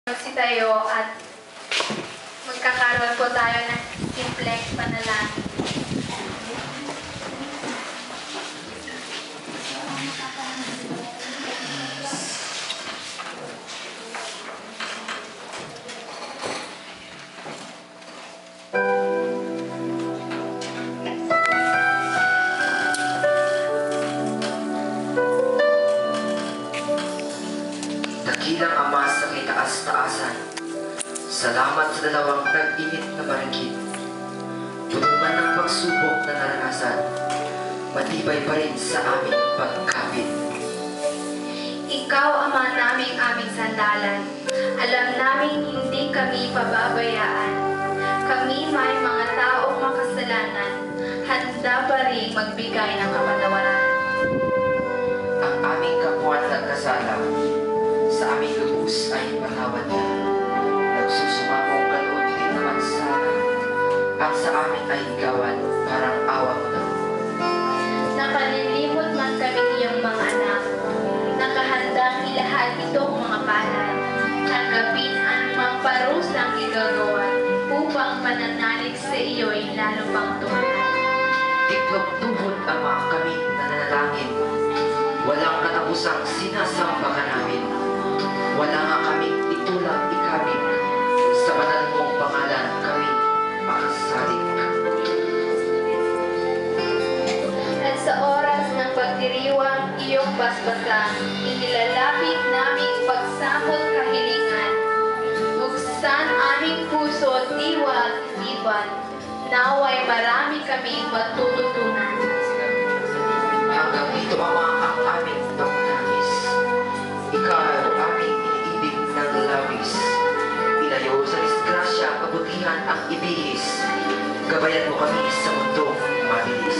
Magsitayo at magkakaroon po tayo ng simpleng panalangin. Dakilang Ama sa itaas-taasan, salamat sa dalawang tag-init na barangkit. Puno man ng pagsubok na naranasan, matibay pa rin sa aming pagkapit. Ikaw, Ama naming aming sandalan. Alam namin hindi kami pababayaan. Kami may mga taong makasalanan, handa pa rin magbigay ng kapatawaran. Ang aming kapwa na nagkasala, sa aming lubos ay patawad na. Nagsusumapong ganoon din naman sana. Ang sa amin ay gawan, parang awa mo na. Nakalilimot man kami iyong mga anak. Nakahandang ilahad itong mga palad. Tanggapin ang mga parusang igagawa upang pananalig sa iyo'y lalo pang tumahan. Tiklop tuhod, Ama, kami nananalangin. Walang katapusang sinasamba ka namin. Wala nga kaming itulang ikabit. Sa banal mong pangalan kami makasalik. At sa oras ng pagdiriwang iyong basbasan, inilalapit naming pagsamot kahilingan. Buksan aming puso at diwa at isipan, naway marami kaming matututunan. Hanggang dito, Ama, ang aming pagtangis. Ikaw aming iniibig ng labis. Ilayo sa disgrasya, kabutihan ang ibihis. Gabayan mo kami sa mundong mabilis.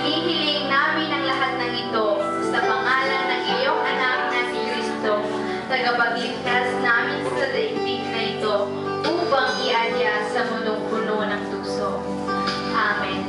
Hinihiling namin ang lahat ng ito sa pangalan ng iyong anak na si Kristo, tagapagligtas namin sa daigdig na ito upang iadya sa mundong puno ng tukso. Amen.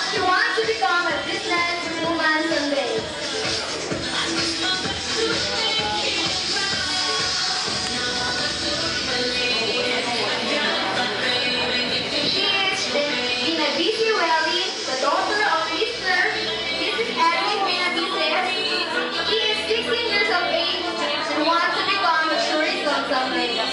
She wants to become a businesswoman someday. She is Dina Welly, the daughter of Mr. Mrs. Edwin Benavides. She is 16 years of age and wants to become a tourism someday.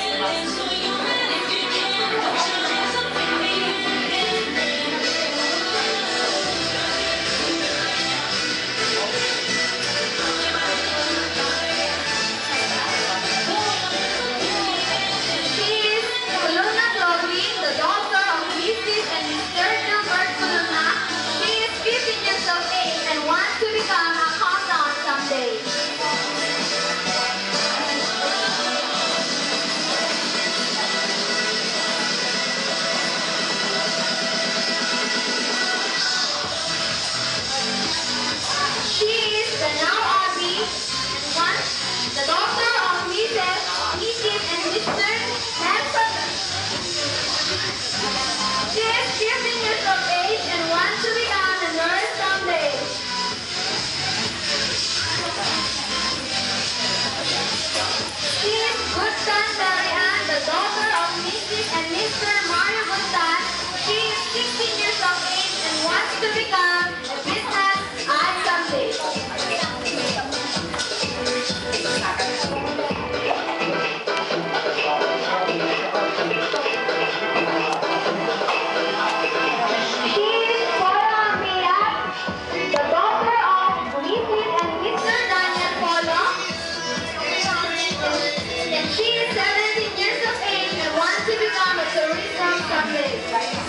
She is 17 years of age and wants to become a tourism someday.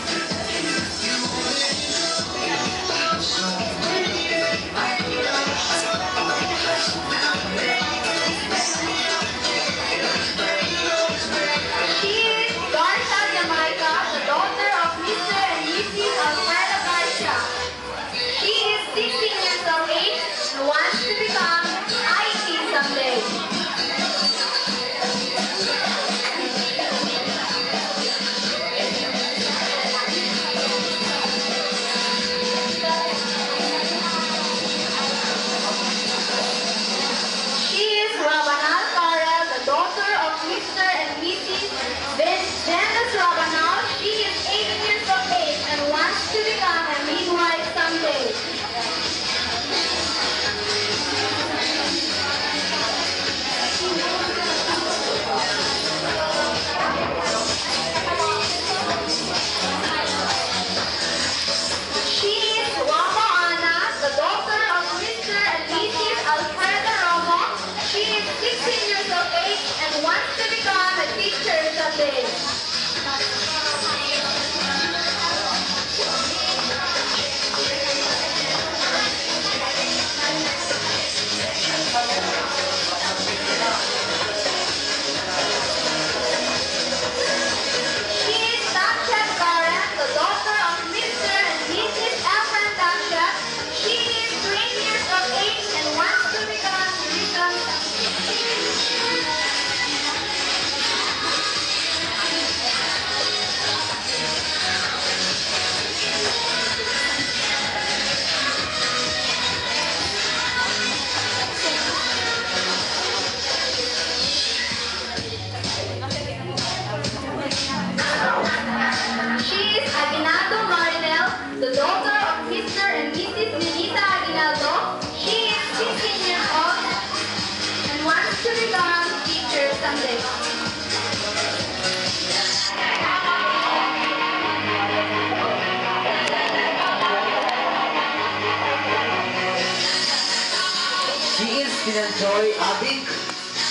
Colonel Joy Abig,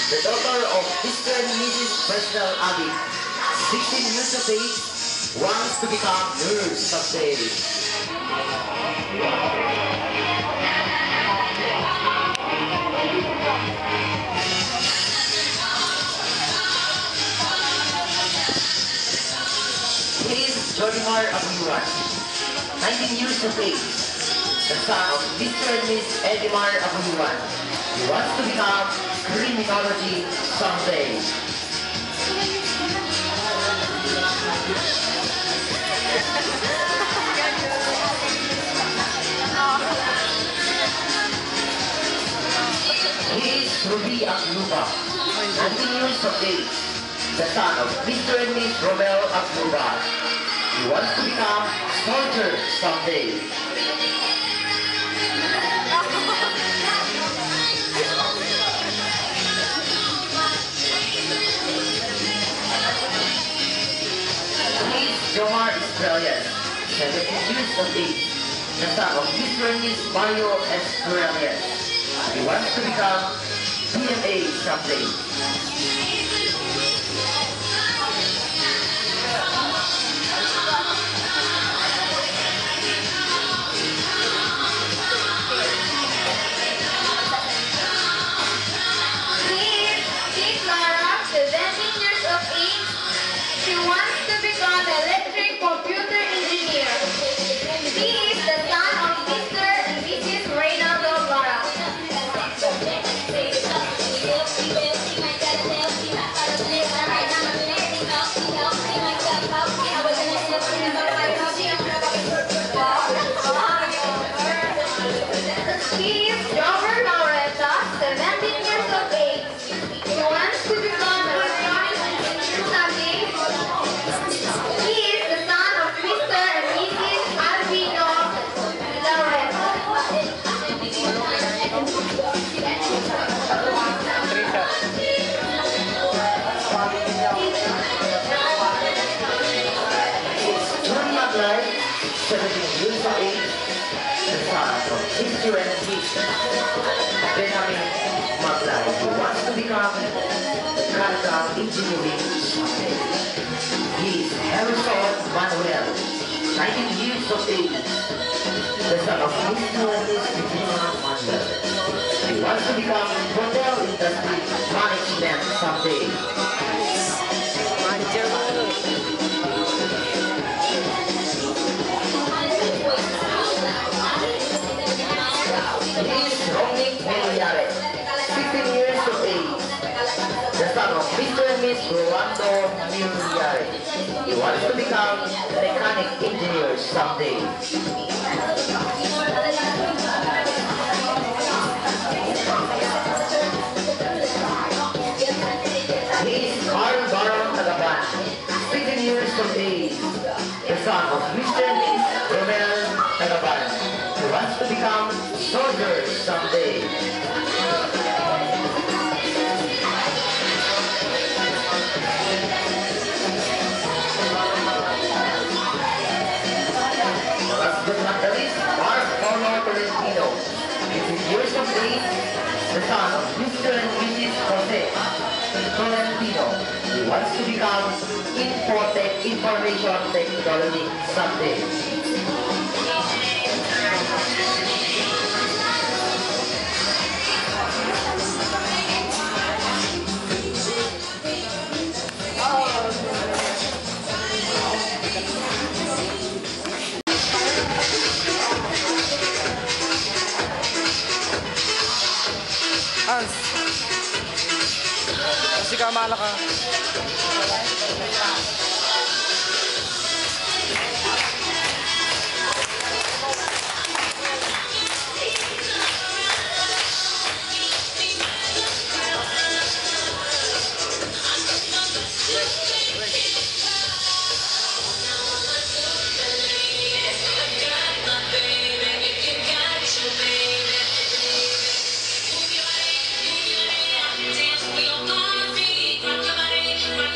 the daughter of Mr. and Mrs. Personal Abig, 16 years of age, wants to become nurse someday. He is Jolimar Abuan, 19 years of age, the son of Mr. and Miss Edimar Abuan. He wants to become criminology someday. He is Ruby Akluba, 19 years of age, the son of Mr. and Miss Romel Akluba. He wants to become soldier someday. He is Jomar Estrellas, 17 years of age, the son of Mr. and Miss Mario Estrellas. He wants to become PMA someday. She wants to become electric computer engineer. He is the son of Mr. and Mrs. Reynaldo Lara. He is Robert Lauretta, 17 years of age. He wants to become electronic engineer someday. He is the son of Mr. and Mrs. Albino Lauretta. John Maglay, 17 years of age, the son of Mr. and Mrs. Benjamin Maglay, who wants to become mechanical engineering someday. He is Harrison Manuel, 19 years of age, the son of Mr. and Mrs. Regina Manuel. He wants to become hotel industry management someday. He is Romnick Meliare, 16 years of age, the son of Mr. and Miss Rolando Meliare. He wants to become mechanic engineer someday. He is Carl Baron Tagaban, 16 years of age, the son of Mr. and Miss Romel Tagaban. He wants to become soldier someday. Last but not the least, Mark Paulo Tolentino, 18 years of age, the son of Mr. and Mrs. Jose Tolentino. He wants to become information technology someday. Hans, kasi kamala ka. Dance with your body, rock your body, rock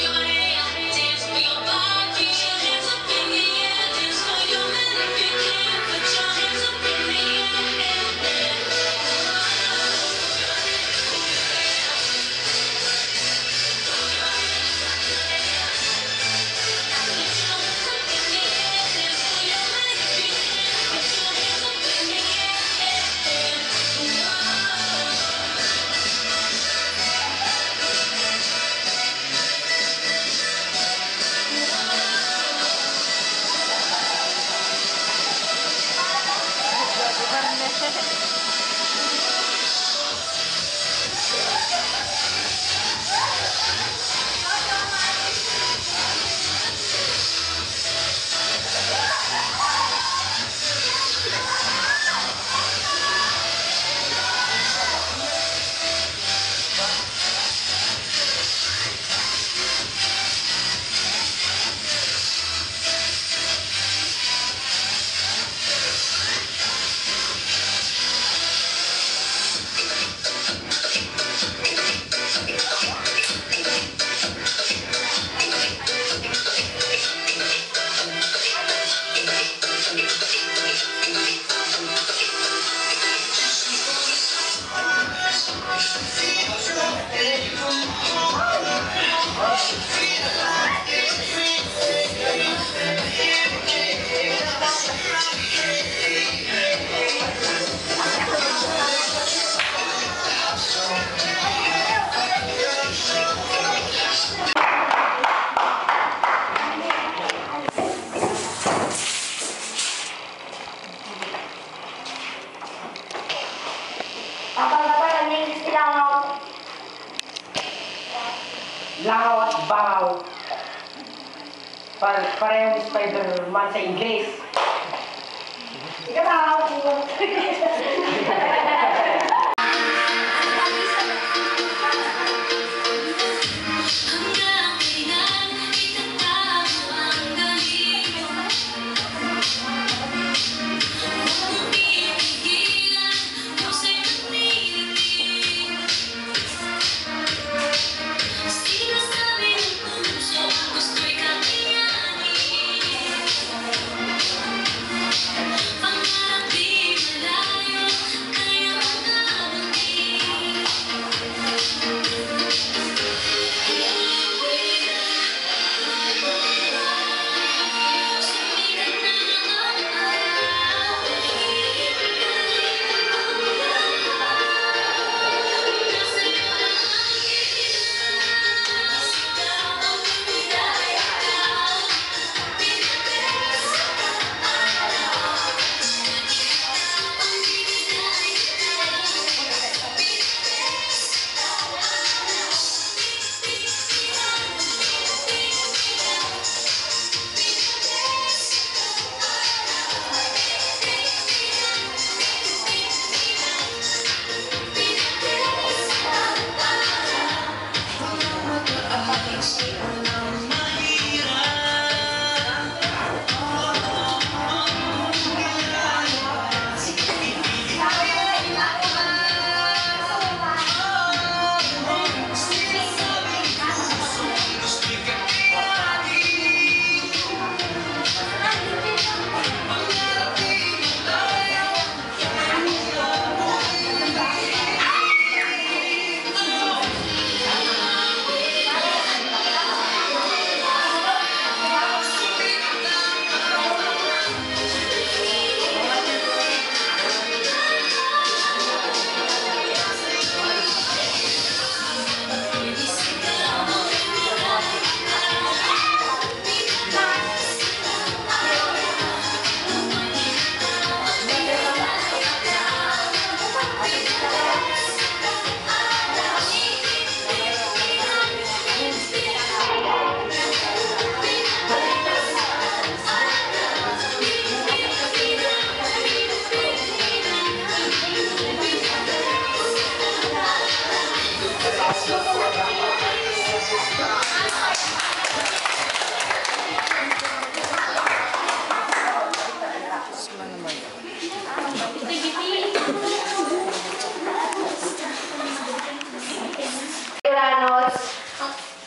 Langaw at bangaw. Parehong Spider-Man sa Ingles. Ikaw po.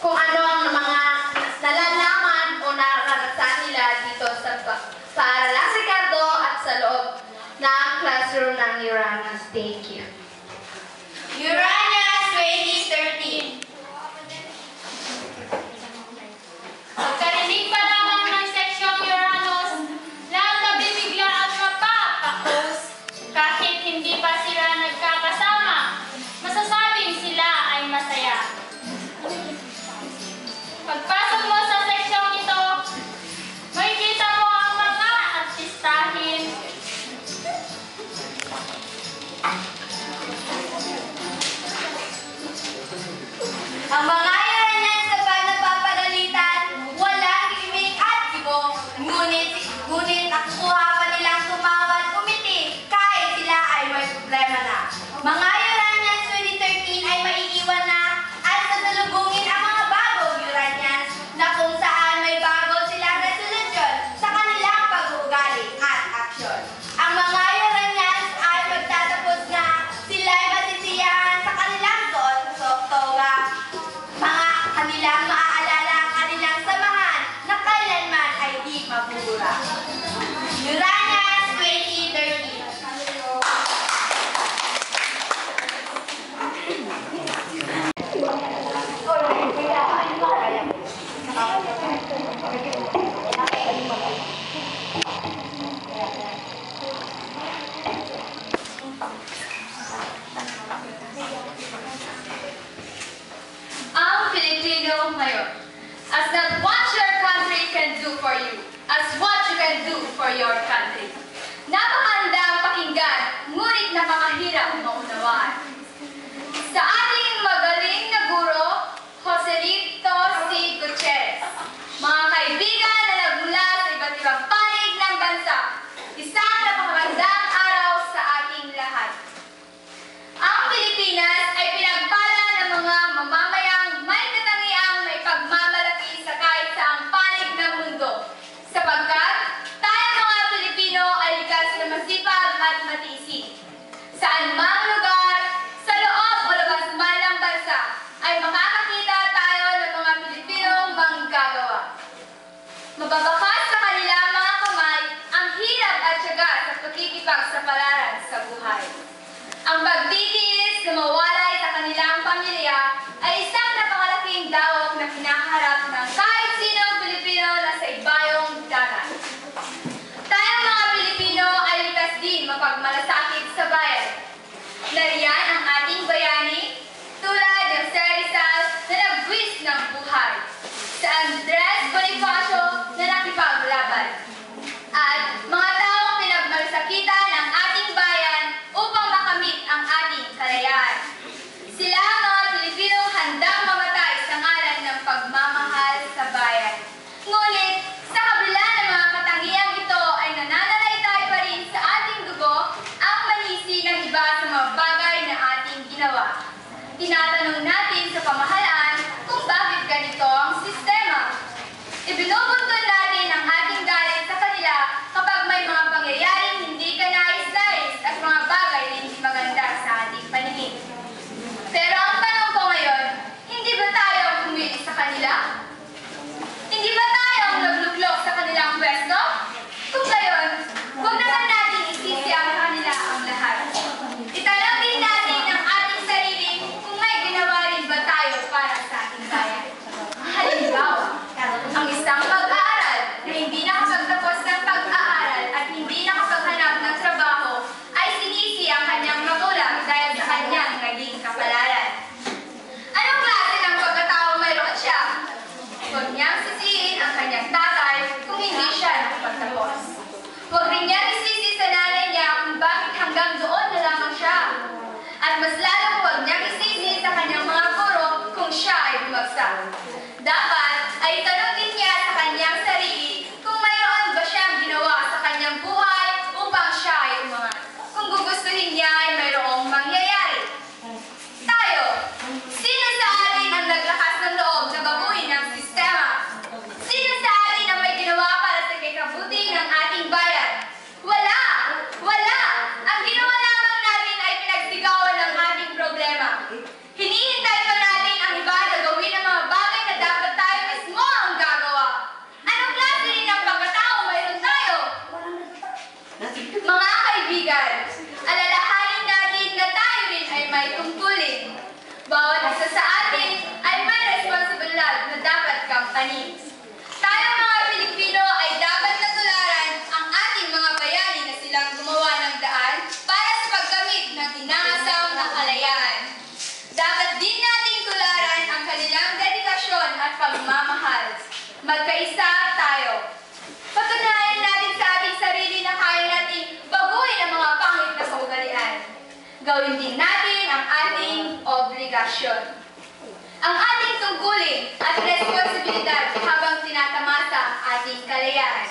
Kung ano ang mga nalalaman o naranasan nila dito sa paaralan Ricardo at sa loob ng classroom ng Uranus. Thank you. Uranus 2013. Pagkarinig pa lamang ng seksyong Uranus, lahat nabibigla at mapapakos. Kahit hindi pa sila nagkakasama, masasabing sila ay masaya. Pagpasok mo sa seksyong ito, makikita mo ang mga artistahin, Mga Uranians 2013 ay maiiwan na at sasalubungin ang mga bagong Uranians na kung saan may bago silang resolusyon sa kanilang pag-uugali at aksyon. Ang mga Uranians ay magtatapos na sila ay masisiyahan sa kanilang suot sa Oktoba. Mga kanilang maaalala ang kanilang samahan na kailanman ay di mabubura. Uranians 2013. Ang Pilipino ngayon. As not what your country can do for you, as what you can do for your country. Napakandang pakinggan, ngunit napakahirap maunawaan. Sa ating magaling na guro, Joselito C. Gutierrez, mga kaibigan na nagmula sa iba't ibang panig ng bansa, isang napakagandang araw sa ating lahat. Ang Pilipinas ay pinagpala ng mga mamamayang may katangiang may pagmamalaki sa kahit saang panig ng mundo, sapagkat tayo mga Pilipino ay likas na masipag at matiisin. Saan mang lugar, sa loob o labas man ng bansa, ay makakakita tayo ng mga Pilipinong manggagawa. Mababakas sa kanilang mga kamay ang hirap at tiyaga sa pakikipagsapalaran sa buhay. Ang pagtitiis na mawalay sa kanilang pamilya ay isang napakalaking dawog na kinakaharap ng kahit sinong Pilipino na sa ibayong dagat. Tayong mga Pilipino ay likas din mapagmalasakit sa bayan. Nariyan ang ating bayani, tulad ng Sir Rizal na nagbuwis ng buhay, sa Andres Bonifacio na nakipaglaban, at mga taong pinagmalasakitan ng ating bayan upang makamit ang ating kalayaan. Sila ang mga Pilipinong handang mamatay sa ngalan ng pagmamahal sa bayan. Ngunit, sa kabila ng mga katangiang ito ay nananalaytay pa rin sa ating dugo ang manisi ng iba sa mga bagay na ating ginawa. Tinatanong natin sa pamahalaan kung bakit ganito ang sistema. Ibinubuntun natin ang ating galit sa kanila kapag may mga pangyayaring hindi ka nais-nais at mga bagay na hindi maganda sa ating paningin. Pero ang tanong ko ngayon, hindi ba tayo humili sa kanila? Hindi ba tayo nagluklok sa kanilang pwesto? Kung gayon, huwag naman natin isisi ang kanila ang lahat. Itanong din natin ang ating sarili kung may ginawa rin ba tayo para sa ating bayan. Halimbawa, ang isang mag-aaral na hindi nakapagtapos ng pag-aaral at hindi nakapaghanap ng trabaho ay sinisi ang kanyang magulang dahil sa kanyang naging kapalaran. Anong klase ng pagkatao mayroon siya? Huwag niyang sisihin ang kanyang tatay kung hindi siya nakapagtapos. Huwag rin niyang isisi sa nanay niya kung bakit hanggang doon na lamang siya. At mas lalong huwag niyang isisi sa kanyang mga guro kung siya ay bumagsak. Dapat ay tanong din niya sa kanyang sarili kung mayroon ba siyang ginawa sa kanyang buhay upang siya ay umangat. Kung gugustuhin niya ay mayroong mangyayari. Tayo, sino sa atin ang naglakas ng loob na baguhin ang sistema? Sino sa atin ang may ginawa para sa kikabuti ng ating bayan? Wala! Wala! Ang ginawa lamang natin ay pinagsigawan ng ating problema. Hinihintay pa natin ang iba na gawin ang mga bagay na dapat tayo mismo ang gagawa. Anong klase rin ng pagkatao mayroon tayo? Mga kaibigan, alalahanin natin na tayo rin ay may tungkulin. Bawat isa sa atin ay may responsibilidad na dapat kampanin. Tayo mga Pilipino ay dapat natularan ang ating mga bayani na silang gumawa ng daan para sa pagkamit ng inaasam na kalayaan. Dapat din nating tularan ang kanilang dedikasyon at pagmamahal. Magkaisa tayo. Patunayan natin sa ating sarili na kaya nating baguhin ang mga pangit na kaugalian. Gawin din natin ang ating obligasyon. Ang ating tungkulin at responsibilidad habang tinatamasa ating kalayaan.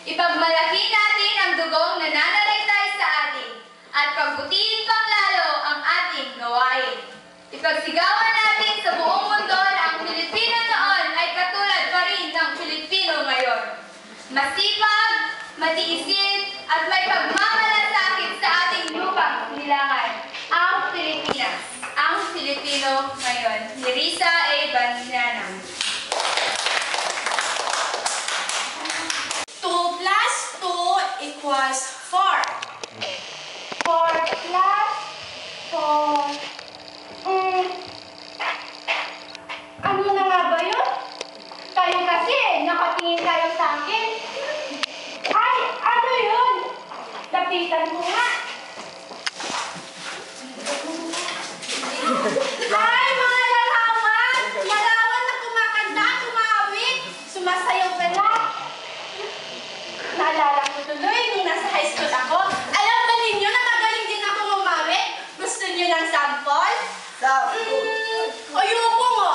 Ipagmalaki natin ang dugong nananalaytay sa atin at pagbutihin pang lalo ang Ipagsigawan natin sa buong mundo na ang Pilipino noon ay katulad pa rin ng Pilipino ngayon. Masipag, matiisin, at may pagmamalasakit sa ating lupang nilangan. Ang Pilipinas, ang Pilipino ngayon. Ni Risa A. Baniana. 2 plus 2 equals 4. 4 plus 4. Ano na nga ba yun? Kayo kasi, nakatingin kayo sa akin. Ay, ano yun? Lapitan ko nga. Ay, mga larawan! Larawan na kumakanta, kumawit, sumasayaw ka na. Naalala ko tuloy nung nasa high school ako. Alam ba ninyo na magaling din ako umawit? Gusto niyo ng sample? Ayoko mo.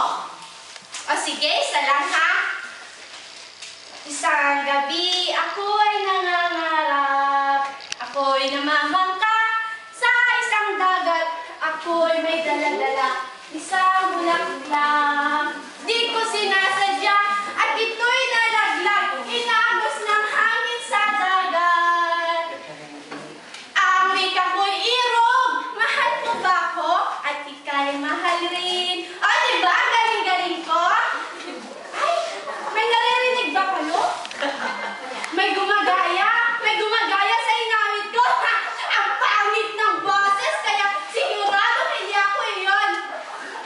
O sige, isa lang ha. Isang gabi, ako'y nangangarap. Ako'y namamangka sa isang dagat. Ako'y may dala-dala. Isang bulaklak. Di ko sinasadya at ito'y nalaglag. Inagos ng hangin sa dagat. Ang wika ko'y irog. Mahal mo ba ako? At ika'y mahal rin. O, diba? Galing-galing ko. Ay, may naririnig ba kayo? May gumagaya. May gumagaya sa inawit ko. Ang pangit ng boses. Kaya sigurado hindi ako iyon.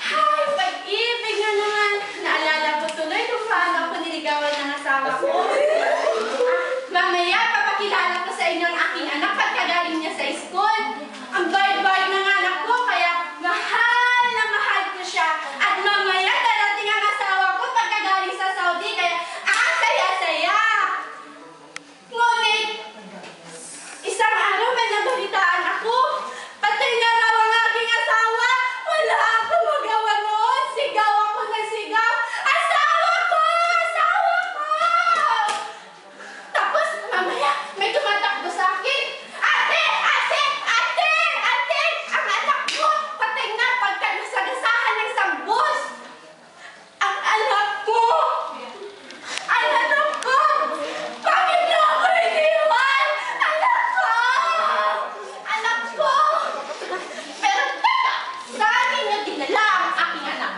Ay, pag-ibig na naman. Naalala ko tuloy kung paano ako niligawan ng asawa ko. Mamaya, papakilala ko sa inyo ang aking anak pagkagaling niya sa school. Ang bayad-bayad ng anak ko, kaya mahal na mahal ko siya. At mamaya, darating ang asawa ko pagkagaling sa Saudi, kaya ang saya-saya. Ngunit, isang araw may nabalitaan ako. Patay na raw ang aking asawa. Wala akong magawa noon. Sigaw ako na sigaw. Asawa ko! Asawa ko! Tapos, mamaya, may tumatakbo sa akin. Ate! Ate! Ate! Ate! Ang anak ko! Patay na pagka nasagasahan ng isang bus. Ang anak ko! Ang anak ko! Bakit niyo ako iniwan? Anak ko! Anak ko! Pero teka! Saan ninyo dinala ang aking anak?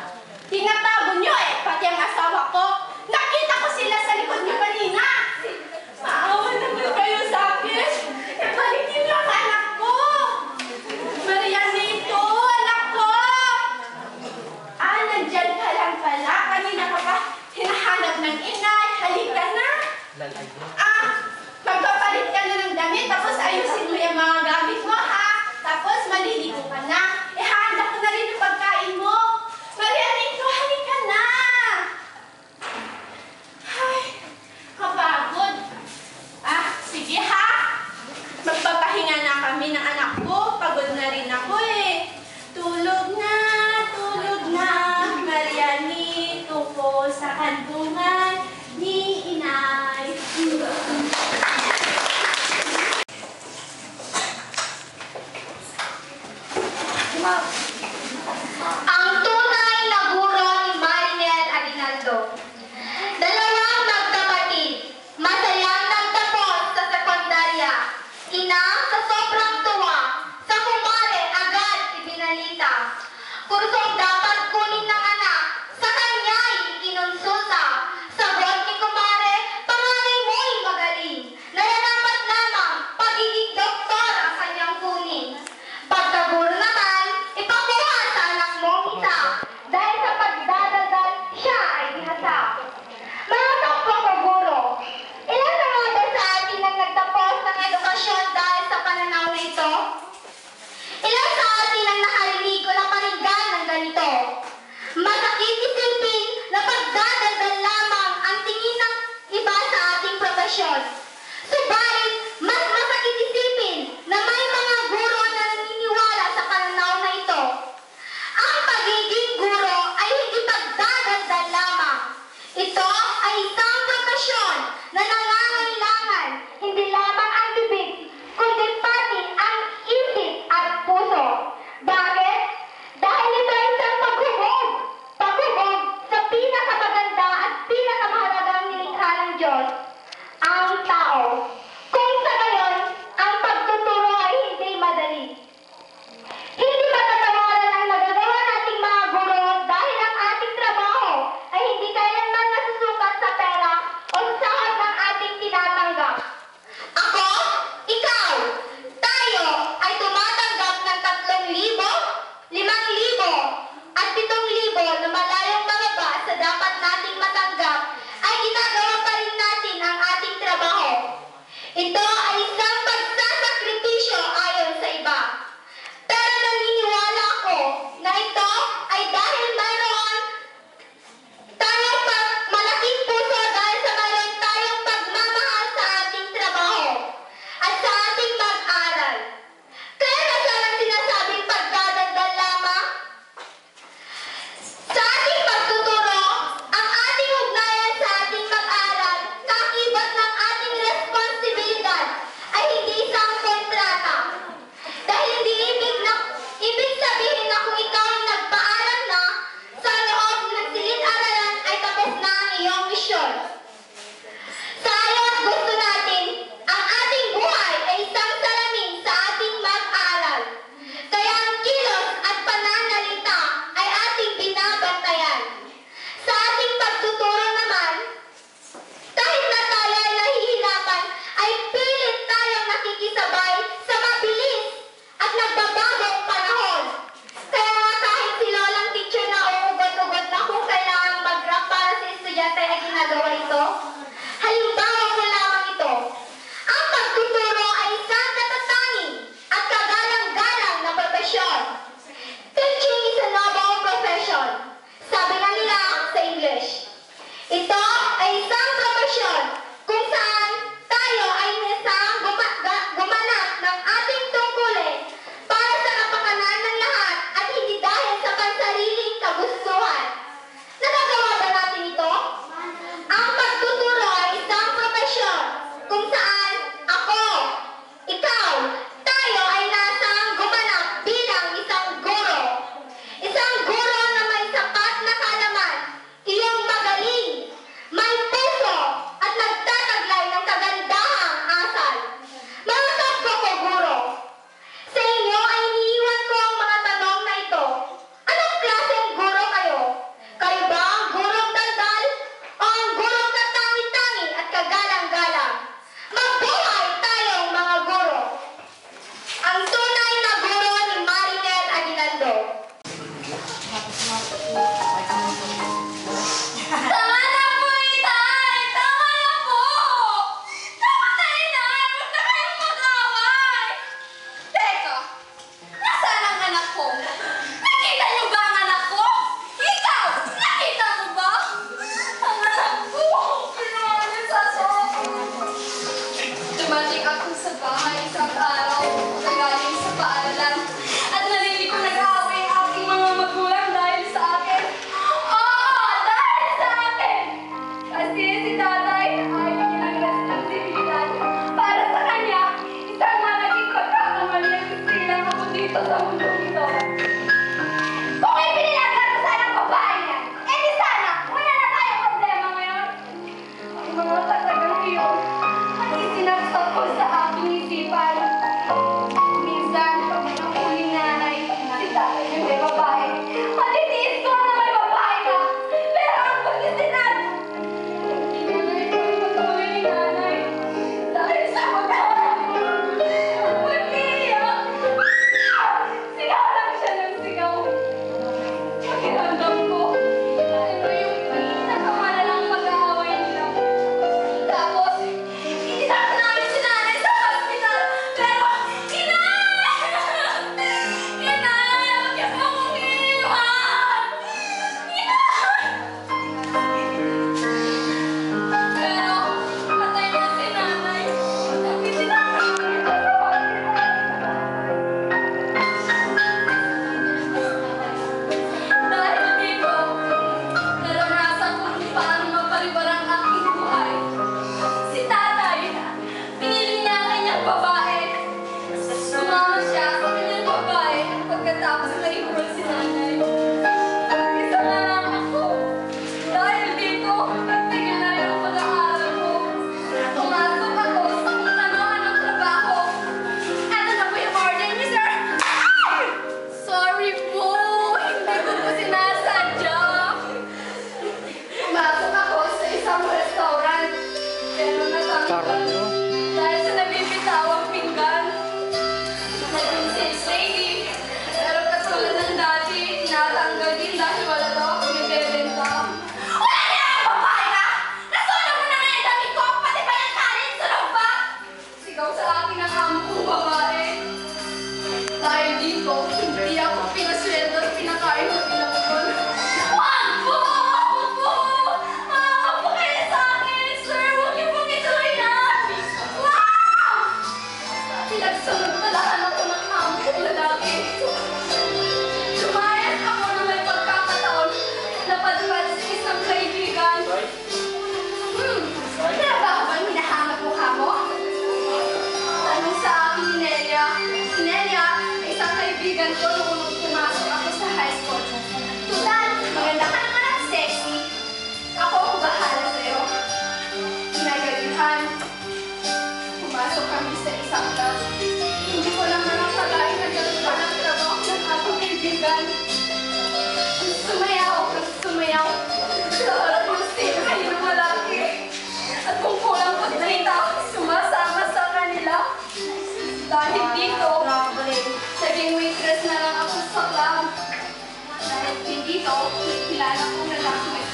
Tinatago niyo pati ang asawa ko. Nakita ko sila sa likod niyo kanina. Maawa naman kayo sa akin. Ibalik niyo ang anak ko. Marianito, anak ko. Nandyan ka lang pala. Kanina ka pa hinahanap ng inay. Halika na. Magpapalit ka na ng damit, tapos ayusin mo yung mga gamit mo, ha? Tapos maliligo ka na. Ihanda ko na rin yung pagkain mo. Marianito, halika na. Ay, kapagod. Sige ha. Magpapahinga na kami ng anak ko. Pagod na rin ako Tulog na, Marianito ko sa kantungan ni inay. Ang tunay na guro ni Marinel Aguinaldo. Dalawang magkapatid, masayang nagtapos sa sekundarya. Ina sa sobrang tuwa, sa kumare agad ibinalita. Kursong dapat kunin ng anak, sa kanya'y kinonsulta. Sagot ni kumare, panganay mo'y magaling. Nararapat lamang, pagiging doktor ang kanyang kunin. Pagkaguro naman, ipakuha sa anak mong isa. Dahil sa pagdadaldal, siya ay dinasa. Mga kapwa ko guro, ilan na nga ba sa atin ang nagtapos ng edukasyon dahil sa pananaw na ito? Ilan sa atin ang nakarinig o naparigan ng ganito? Masakit isipin na pagdadaldal lamang ang tingin ng iba sa ating profesyon. Subalit, mas masakit isipin na may mga guro na naniniwala sa pananaw na ito. Ang pagiging guro ay hindi pagdadaldal lamang. Ito ay isang profesyon na nangangailangan hindi lamang ang bibig, kundi pati ang isip at puso. Bakit? Dahil ito ay isang dito sa mundong ito. Kung ipinilagan mo sana ang babae niya, eh di sana, wala na tayong problema ngayon. Ang mga katagang iyon, ang isinagsak ko sa aking isipan. Minsan, pag may nakuling nanay, si tatay yung may babae. Matitiis ko na may babae ka, pero ang pag-isinan, hindi mo na ito ipatuloy ni nanay. Dahil sa pag-aarap mo, ang pag-iiyak, sigaw lang siya ng sigaw. Pakiramdam ko, ito yung pinakamalalang pag-aaway nila. Tapos, inisama namin si nanay sa hospital. Pero, inay! Inay! Huwag niyo po akong iiwan! Inay! Pero, patay na si nanay. Isinama namin ito sa dahil dito, naranasan ko kung paano mapalibarang aking buhay. Si tatay, pinili niya ang kanyang babae. Sumama siya sa kanyang babae pagkatapos na-enroll si nanay. Isa na lang ako. Dahil dito, nagtigil na rin ang pag-aaral ko. Pumasok ako sa kung ano-anong trabaho. Ano na po yung order niyo, sir? Ay! Sorry po, hindi ko po sinasadya. Pumasok ako sa isang restaurant. Pero natanggal dahil sa nabibitawang pinggan. Naging sales lady. Pero katulad ng dati, tinatanggal din dahil wala daw ako nagbebenta. Wala niya ang babae ka! Nasunog mo na nga yung damit ko! Pati ba yung kanin? Sunog ba? Sigaw sa akin ang amo kong babae. Dahil dito, hindi ako pinasweldo at pinakain ng ilang buwan. Wag po! Wag po! Maawa po kayo sa akin! Sir, huwag niyo pong ituloy yan! Wow! Pinagsamantalahan ako ng amo kong lalaki. Sumayas ako na may pagkakataon na padpad sa isang kaibigan. Trabaho ba ang hinahanap mukha mo? Tanong sa akin ni Nelia. Si Nelia ay isang kaibigan ko noong pumasok ako sa high school. Tutal, maganda ka naman at sexy. Ako ang bahala sa'yo. Ginagalihan. Pumasok kami sa isang club. Hindi ko naman ang pag-ain na gano'n pa ng trabaho ng aking kaibigan. Sumayaw, sumayaw. Sa harap ng stage ay ng malaki. At kung kulang pa 3 tao, sumasama sa kanila. Dahil dito, naging waitress na lang ako sa club. Dahil dito, kilala ko na lang may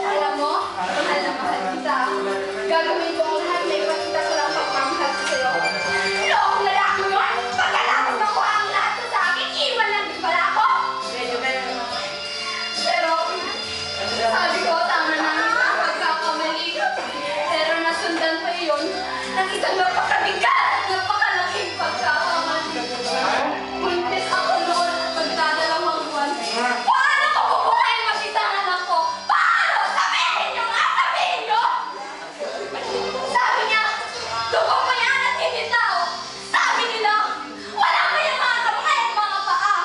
alam mo, mahal na mahal kita. Gagawin ko ang lahat na ipakita ko lang pagmamahal ko sa'yo. Noong lalaki yun, pagkatapos nakuha ang lahat ko sa akin, iwan lang din pala ako. Pero, sabi ko, tama na ang pagkakamali. Pero nasundan pa yun ng isang napakabigat at napakalaking pagkakamali. Buntis ako noon at magdadalawang buwan. Paano ko bubuhayin mag-isa ang anak ko? Paano? Sabihin niyo nga! Sabihin niyo! Sabi niya, dugo ko yan at hindi tao. Sabi nila, wala kayong mga kamay at mga paa.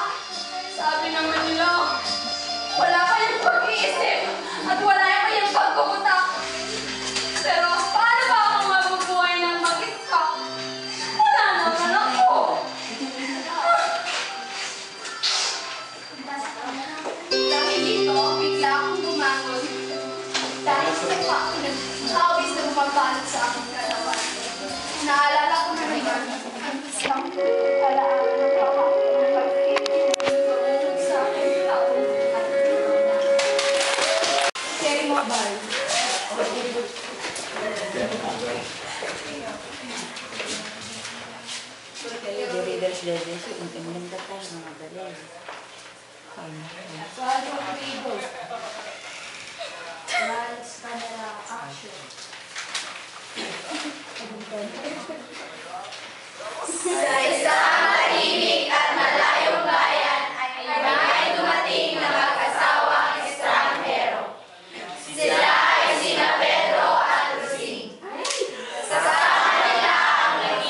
Sabi naman nila, wala kayong pag-iisip at wala kayong pagkukutak. Pero paano ba akong mabubuhay ng mag-isa? Wala naman ako. Dahil dito, bigla akong bumangon. Dahil sa pagkakawis na bumabalot sa aking katawan. Naalala ko na ngayon ang isang alaala ng pangako ng pag-ibig sa aking taong at Cherry Mobile. Sa isang tahimik at malayong bayan ay may dumating na mag-asawang estranghero. Sila ay sina Pedro at Lucing. Sa kanila ang naging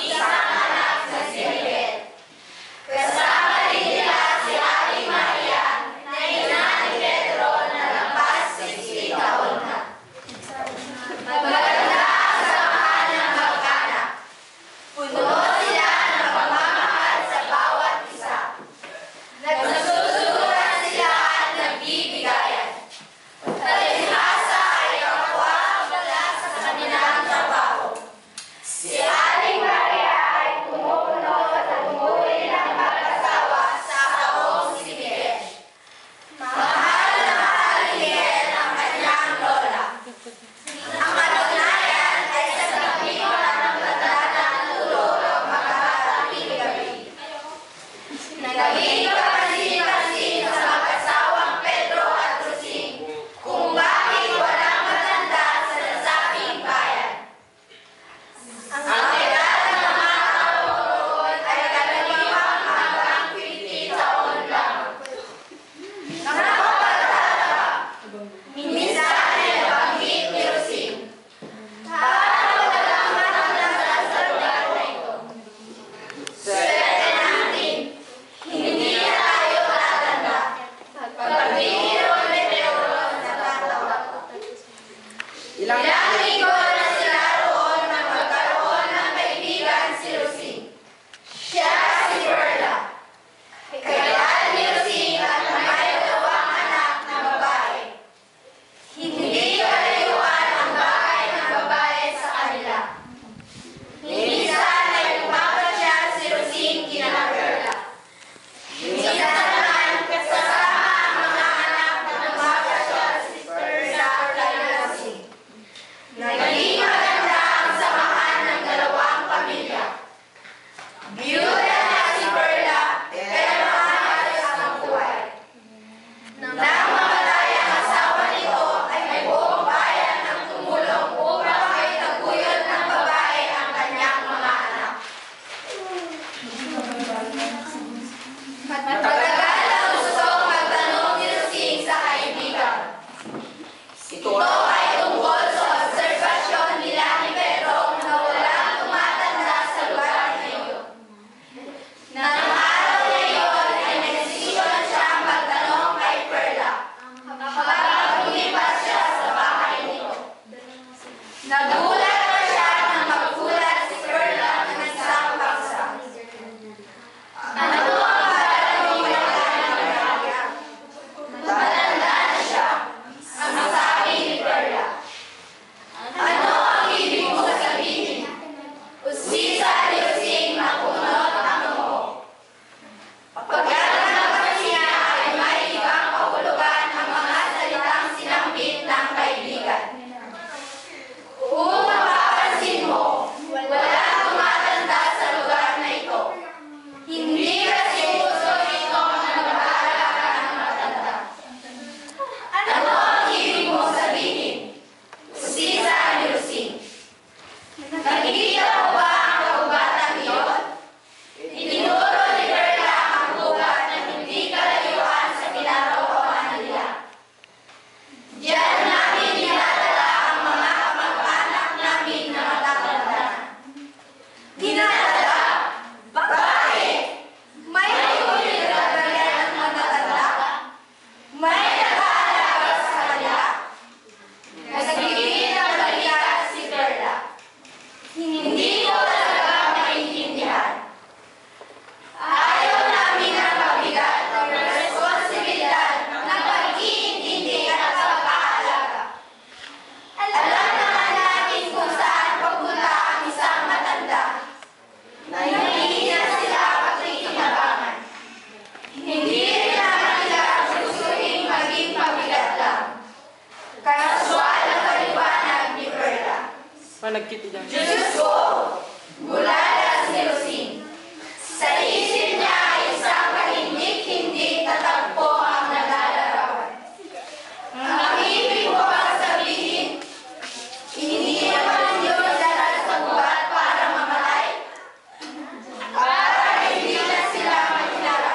Nakikita mo ba ang kaugatan iyon? Itinuro ni Perla ang ugat na hindi kalayuan sa kinaroonan nila. Diyan namin dinadala ang mga kamag-anak namin na matatanda. Dinadala? Bakit? May pinagagayan ng matatanda? May nag-aalaga sa kanila? Nagiging ang balita si Perla. Hindi ko talaga maintindihan. Ayaw namin ang mabigat ng responsibilidad ng pag-iintindi at pag-aalaga. Alam naman natin kung saan papunta ang isang matanda na hindi na sila pakikinabangan. Hindi rin naman nila gustuhin maging mabigat lang. Kaswal ang paliwanag ni Perla. Nagkiti dyan. Diyos ko, bulala si Lucine. Sa isip niya ay isang kahindik-hindik na tagpo ang nalalarawan. Ang ibig ko bang sabihin, hindi naman yun dala sa buhat para mamatay. Para hindi na sila makilala.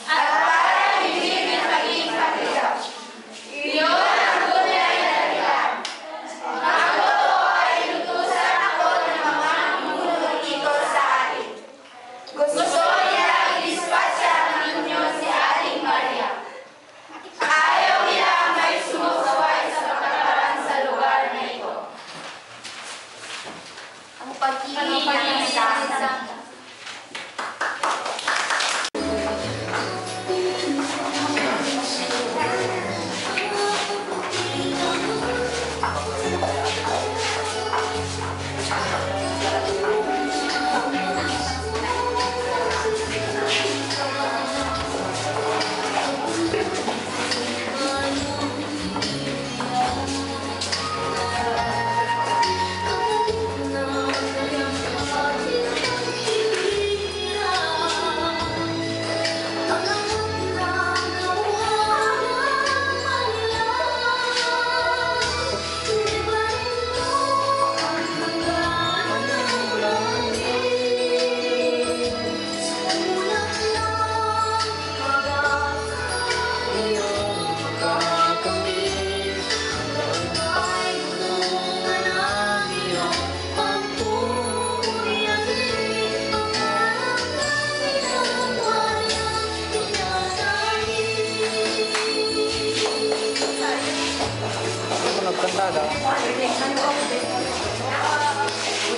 At para hindi rin maging pagkitaw. Iyon ang tunay na dahilan. Ang totoo ay inutusan ako ng mga nununod dito sa atin. Gusto nila i-dispatcha ng inyo si Aling Maria. Ayaw nila may sumusaway sa pagkakaroon sa lugar na ito. Ang pag-ibig ng isang Nagkanta daw.